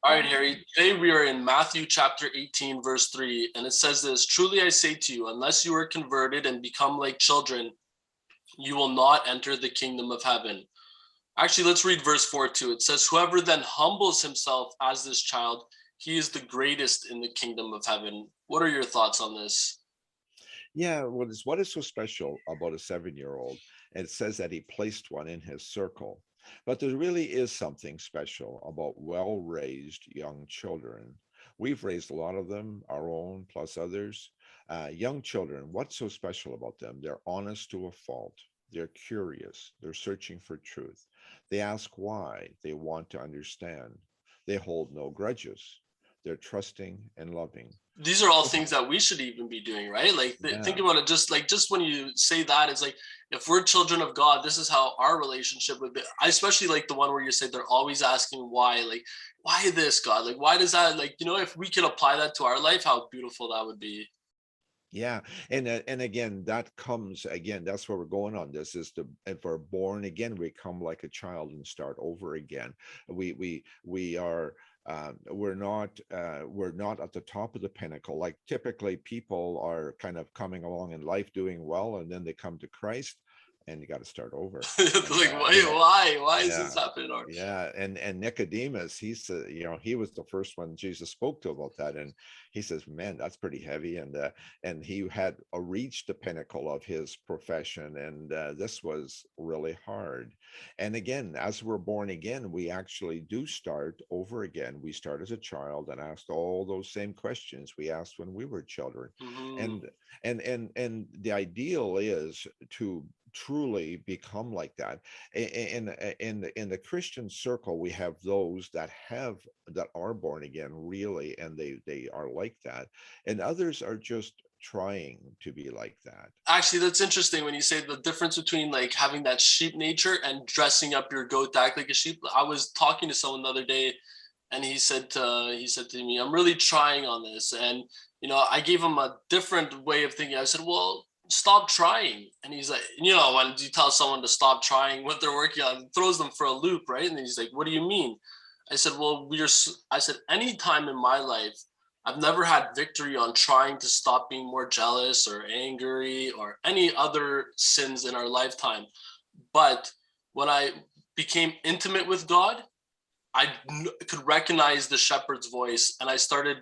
All right, Harry. Today we are in Matthew chapter 18, verse 3, and it says this: Truly I say to you, unless you are converted and become like children, you will not enter the kingdom of heaven. Actually, let's read verse 4 too. It says, Whoever then humbles himself as this child, he is the greatest in the kingdom of heaven. What are your thoughts on this? Yeah, what is so special about a 7-year-old? It says that he placed one in his circle. But there really is something special about well-raised young children. We've raised a lot of them, our own plus others. Young children, what's so special about them? They're honest to a fault. They're curious. They're searching for truth. They ask why. They want to understand. They hold no grudges. They're trusting and loving. These are all things that we should even be doing, right? Like think Yeah. about it, just when you say that, it's like if we're children of God, this is how our relationship would be. I especially like the one where you say they're always asking why, like why this, God, like why does that, like, if we could apply that to our life, how beautiful that would be. Yeah, and again, that comes again. That's where we're going on this. Is to if we're born again, we come like a child and start over again. We are we're not at the top of the pinnacle. Like typically, people are kind of coming along in life doing well, and then they come to Christ, and you got to start over. And Like why is yeah, this happening? Or yeah, and Nicodemus, he was the first one Jesus spoke to about that, and he says, "Man, that's pretty heavy." And he had reached the pinnacle of his profession, and this was really hard. And again, as we're born again, we actually do start over again. We start as a child and asked all those same questions we asked when we were children, Mhm. and and the ideal is to truly become like that. In the Christian circle, we have those that are born again really, and they are like that, and others are just trying to be like that. Actually, that's interesting when you say the difference between like having that sheep nature and dressing up your goat to act like a sheep. I was talking to someone the other day, and he said to me, "I'm really trying on this," and I gave him a different way of thinking. I said, "Well, stop trying," and he's like, when you tell someone to stop trying what they're working on, it throws them for a loop, right? And he's like, "What do you mean?" I said, "Well, I said, any time in my life, I've never had victory on trying to stop being more jealous or angry or any other sins in our lifetime. But when I became intimate with God, I could recognize the shepherd's voice, and I started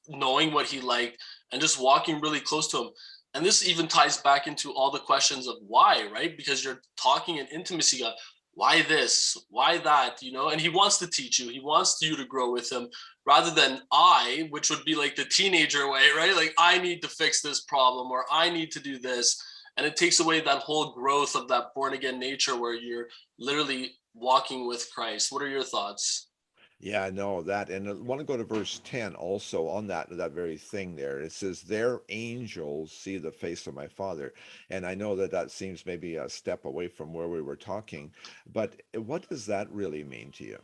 knowing what he liked and just walking really close to him. And this even ties back into all the questions of why, right? Because you're talking in intimacy, God, why this, why that, and he wants to teach you. He wants you to grow with him rather than which would be like the teenager way, right? Like, I need to fix this problem or I need to do this. And it takes away that whole growth of that born again nature where you're literally walking with Christ. What are your thoughts? Yeah, I know that. And I want to go to verse 10 also on that very thing there. It says, "Their angels see the face of my Father." And I know that that seems maybe a step away from where we were talking, but what does that really mean to you?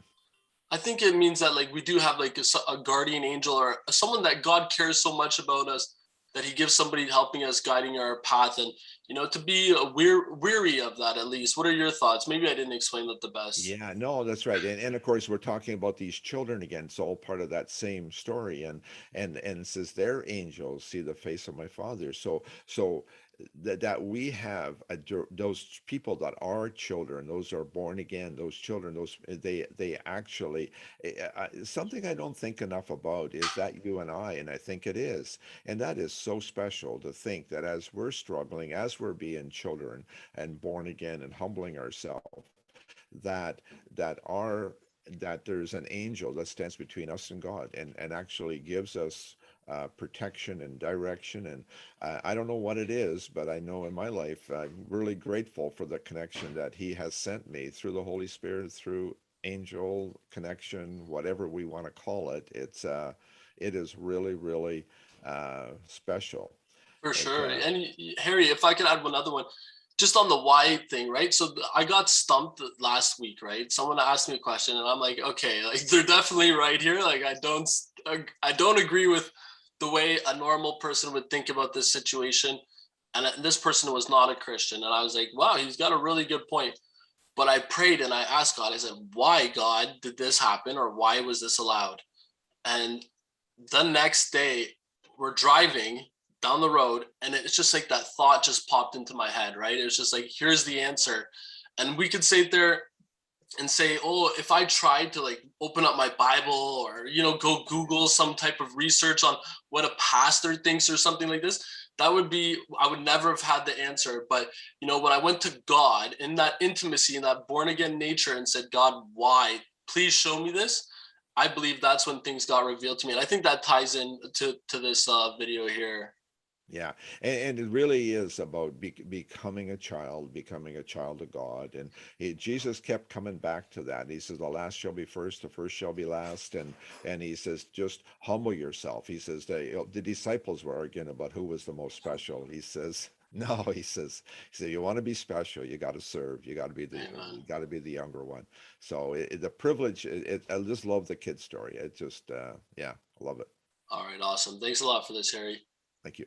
I think it means that like we do have like a guardian angel or someone that God cares so much about us that he gives somebody helping us, guiding our path, and to be weary of that at least. What are your thoughts? Maybe I didn't explain that the best. Yeah, no, that's right. And of course we're talking about these children again. It's all part of that same story. And it says their angels see the face of my Father. So that we have those people that are children, those are born again, those children, those they actually something I don't think enough about is that you and I think it is. And that is so special to think that as we're struggling, as we're being children and born again and humbling ourselves, that that are that there's an angel that stands between us and God and actually gives us protection and direction. And I don't know what it is, but I know in my life I'm really grateful for the connection that He has sent me through the Holy Spirit, through angel connection, whatever we want to call it. It is really, really special. For It sure. And Harry, if I could add one other one, just on the why thing, right? So I got stumped last week, right? Someone asked me a question, and I'm like, okay, like they're definitely right here. Like I don't agree with the way a normal person would think about this situation. And this person was not a Christian, and I was like, wow, he's got a really good point. But I prayed and I asked God. I said, why, God, did this happen, or why was this allowed? And the next day, we're driving down the road, and it's just like that thought just popped into my head, right? It was just like, here's the answer. And we could sit there and say, oh, if I tried to like open up my Bible or, go Google some type of research on what a pastor thinks or something like this, I would never have had the answer. But, when I went to God in that intimacy, in that born again nature, and said, God, why? Please show me this. I believe that's when things got revealed to me. And I think that ties in to this video here. Yeah, and it really is about becoming a child of God, and Jesus kept coming back to that. He says, "The last shall be first, the first shall be last," and he says, "Just humble yourself." He says the disciples were arguing about who was the most special. He says, "No," he said, "You want to be special, you got to serve. Amen. You got to be the younger one." So the privilege. I just love the kid story. It just, yeah, I love it. All right, awesome. Thanks a lot for this, Harry. Thank you.